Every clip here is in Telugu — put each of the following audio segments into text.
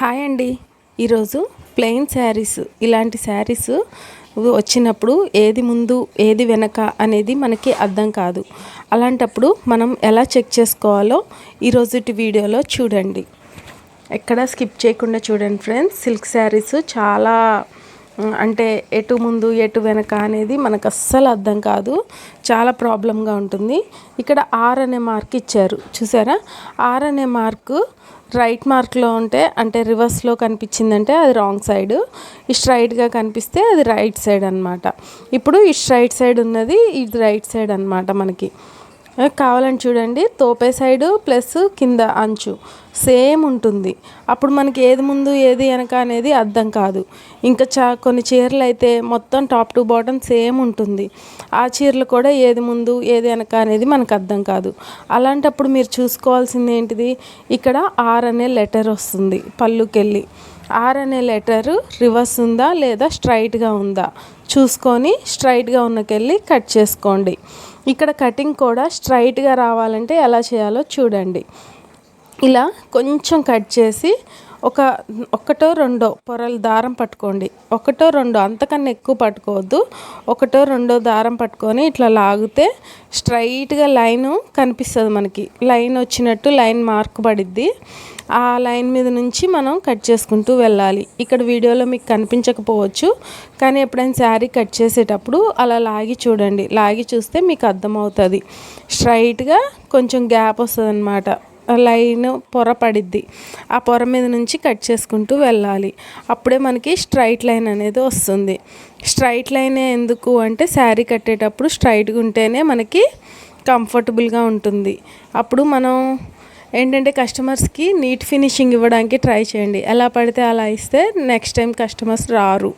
హాయ్ అండి. ఈరోజు ప్లెయిన్ శారీస్ ఇలాంటి శారీస్ వచ్చినప్పుడు ఏది ముందు ఏది వెనక అనేది మనకి అర్థం కాదు. అలాంటప్పుడు మనం ఎలా చెక్ చేసుకోవాలో ఈరోజుటి వీడియోలో చూడండి. ఎక్కడ స్కిప్ చేయకుండా చూడండి ఫ్రెండ్స్. సిల్క్ శారీస్ చాలా అంటే ఎటు ముందు ఎటు వెనక అనేది మనకు అస్సలు అర్థం కాదు. చాలా ప్రాబ్లంగా ఉంటుంది. ఇక్కడ ఆర్ అనే మార్క్ ఇచ్చారు చూసారా. ఆర్ అనే మార్కు రైట్ మార్క్లో ఉంటే అంటే రివర్స్లో కనిపించిందంటే అది రాంగ్ సైడ్, ఈ స్ట్రైట్గా కనిపిస్తే అది రైట్ సైడ్ అనమాట. ఇప్పుడు ఈ స్ట్రైట్ సైడ్ ఉన్నది ఇది రైట్ సైడ్ అనమాట. మనకి కావాలని చూడండి, తోపే సైడు ప్లస్ కింద అంచు సేమ్ ఉంటుంది. అప్పుడు మనకి ఏది ముందు ఏది వెనక అనేది అర్థం కాదు. ఇంకా కొన్ని చీరలు అయితే మొత్తం టాప్ టు బాటమ్ సేమ్ ఉంటుంది. ఆ చీరలు కూడా ఏది ముందు ఏది వెనక అనేది మనకు అర్థం కాదు. అలాంటప్పుడు మీరు చూసుకోవాల్సింది ఏంటిది, ఇక్కడ ఆర్ అనే లెటర్ వస్తుంది పళ్ళుకెళ్ళి. ఆర్ అనే లెటరు రివర్స్ ఉందా లేదా స్ట్రైట్గా ఉందా చూసుకొని స్ట్రైట్గా ఉన్నకెళ్ళి కట్ చేసుకోండి. ఇక్కడ కటింగ్ కూడా స్ట్రైట్గా రావాలంటే ఎలా చేయాలో చూడండి. ఇలా కొంచెం కట్ చేసి ఒకటో రెండో పొరలు దారం పట్టుకోండి. ఒకటో రెండో, అంతకన్నా ఎక్కువ పట్టుకోవద్దు. ఒకటో రెండో దారం పట్టుకొని ఇట్లా లాగితే స్ట్రైట్గా లైన్ కనిపిస్తుంది మనకి. లైన్ వచ్చినట్టు లైన్ మార్క్ పడిద్ది. ఆ లైన్ మీద నుంచి మనం కట్ చేసుకుంటూ వెళ్ళాలి. ఇక్కడ వీడియోలో మీకు కనిపించకపోవచ్చు, కానీ ఎప్పుడైనా శారీ కట్ చేసేటప్పుడు అలా లాగి చూడండి. లాగి చూస్తే మీకు అర్థమవుతుంది. స్ట్రైట్గా కొంచెం గ్యాప్ వస్తుంది అన్నమాట. లైన్ పొర పడిద్ది. ఆ పొర మీద నుంచి కట్ చేసుకుంటూ వెళ్ళాలి. అప్పుడే మనకి స్ట్రైట్ లైన్ అనేది వస్తుంది. స్ట్రైట్ లైనే ఎందుకు అంటే శారీ కట్టేటప్పుడు స్ట్రైట్గా ఉంటేనే మనకి కంఫర్టబుల్గా ఉంటుంది. అప్పుడు మనం ఏంటంటే కస్టమర్స్కి నీట్ ఫినిషింగ్ ఇవ్వడానికి ట్రై చేయండి. ఎలా పడితే అలా ఇస్తే నెక్స్ట్ టైం కస్టమర్స్ రారు.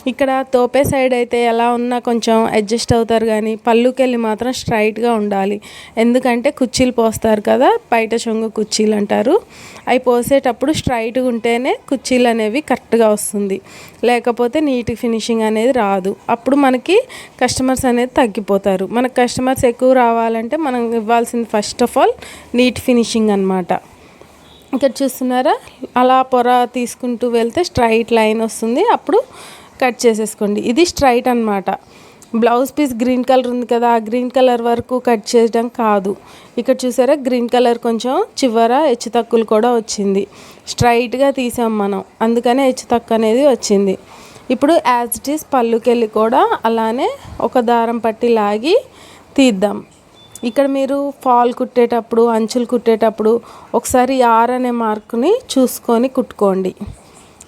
ఇక్కడ తోపే సైడ్ అయితే ఎలా ఉన్నా కొంచెం అడ్జస్ట్ అవుతారు, కానీ పళ్ళుకెళ్ళి మాత్రం స్ట్రైట్గా ఉండాలి. ఎందుకంటే కుర్చీలు పోస్తారు కదా, బయట చొంగు కుర్చీలు అంటారు. అవి పోసేటప్పుడు స్ట్రైట్గా ఉంటేనే కుర్చీలు అనేవి కరెక్ట్గా వస్తుంది. లేకపోతే నీట్ ఫినిషింగ్ అనేది రాదు. అప్పుడు మనకి కస్టమర్స్ అనేది తగ్గిపోతారు. మనకు కస్టమర్స్ ఎక్కువ రావాలంటే మనం ఇవ్వాల్సింది first of all neat finishing అన్నమాట. ఇక్కడ చూస్తున్నారా, అలా పొర తీసుకుంటూ వెళ్తే స్ట్రైట్ లైన్ వస్తుంది. అప్పుడు కట్ చేసేసుకోండి. ఇది స్ట్రైట్ అనమాట. బ్లౌజ్ పీస్ గ్రీన్ కలర్ ఉంది కదా, ఆ గ్రీన్ కలర్ వరకు కట్ చేయడం కాదు. ఇక్కడ చూసారా గ్రీన్ కలర్ కొంచెం చివర హెచ్చు తక్కువలు కూడా వచ్చింది. స్ట్రైట్గా తీసాం మనం, అందుకనే హెచ్చు తక్కువ అనేది వచ్చింది. ఇప్పుడు యాజ్ ఇట్ ఈస్ పళ్ళుకెళ్ళి కూడా అలానే ఒక దారం పట్టి లాగి తీద్దాం. ఇక్కడ మీరు ఫాల్ కుట్టేటప్పుడు అంచులు కుట్టేటప్పుడు ఒకసారి ఆర్ అనే మార్కుని చూసుకొని కుట్టుకోండి.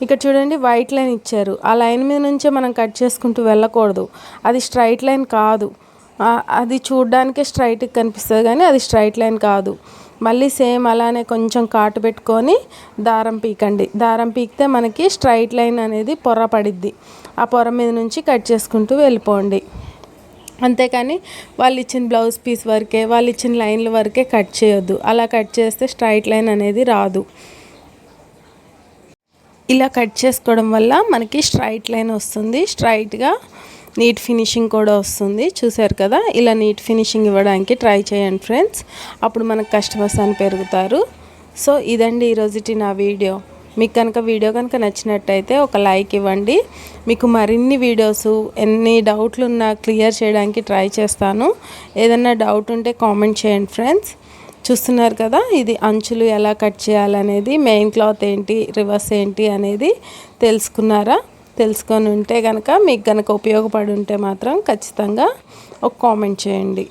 ఇక్కడ చూడండి వైట్ లైన్ ఇచ్చారు. ఆ లైన్ మీద నుంచే మనం కట్ చేసుకుంటూ వెళ్ళకూడదు. అది స్ట్రైట్ లైన్ కాదు. అది చూడ్డానికే స్ట్రైట్గా కనిపిస్తుంది, కానీ అది స్ట్రైట్ లైన్ కాదు. మళ్ళీ సేమ్ అలానే కొంచెం కాటు పెట్టుకొని దారం పీకండి. దారం పీకితే మనకి స్ట్రైట్ లైన్ అనేది పొర పడిద్ది. ఆ పొర మీద నుంచి కట్ చేసుకుంటూ వెళ్ళిపోండి. అంతేకాని వాళ్ళు ఇచ్చిన బ్లౌజ్ పీస్ వరకే, వాళ్ళు ఇచ్చిన లైన్ల వరకే కట్ చేయొద్దు. అలా కట్ చేస్తే స్ట్రైట్ లైన్ అనేది రాదు. ఇలా కట్ చేసుకోవడం వల్ల మనకి స్ట్రైట్ లైన్ వస్తుంది. స్ట్రైట్గా నీట్ ఫినిషింగ్ కూడా వస్తుంది. చూసారు కదా, ఇలా నీట్ ఫినిషింగ్ ఇవ్వడానికి ట్రై చేయండి ఫ్రెండ్స్. అప్పుడు మనకు కస్టమర్స్ అని పెరుగుతారు. సో ఇదండి ఈరోజుటి నా వీడియో. మీకు కనుక వీడియో కనుక నచ్చినట్టయితే ఒక లైక్ ఇవ్వండి. మీకు మరిన్ని వీడియోస్ ఎన్ని డౌట్లు ఉన్నా క్లియర్ చేయడానికి ట్రై చేస్తాను. ఏదన్నా డౌట్ ఉంటే కామెంట్ చేయండి ఫ్రెండ్స్. చూస్తున్నారు కదా, ఇది అంచులు ఎలా కట్ చేయాలనేది, మెయిన్ క్లాత్ ఏంటి, రివర్స్ ఏంటి అనేది తెలుసుకున్నారా? తెలుసుకొని ఉంటే కనుక మీకు కనుక ఉపయోగపడి ఉంటే మాత్రం ఖచ్చితంగా ఒక కామెంట్ చేయండి.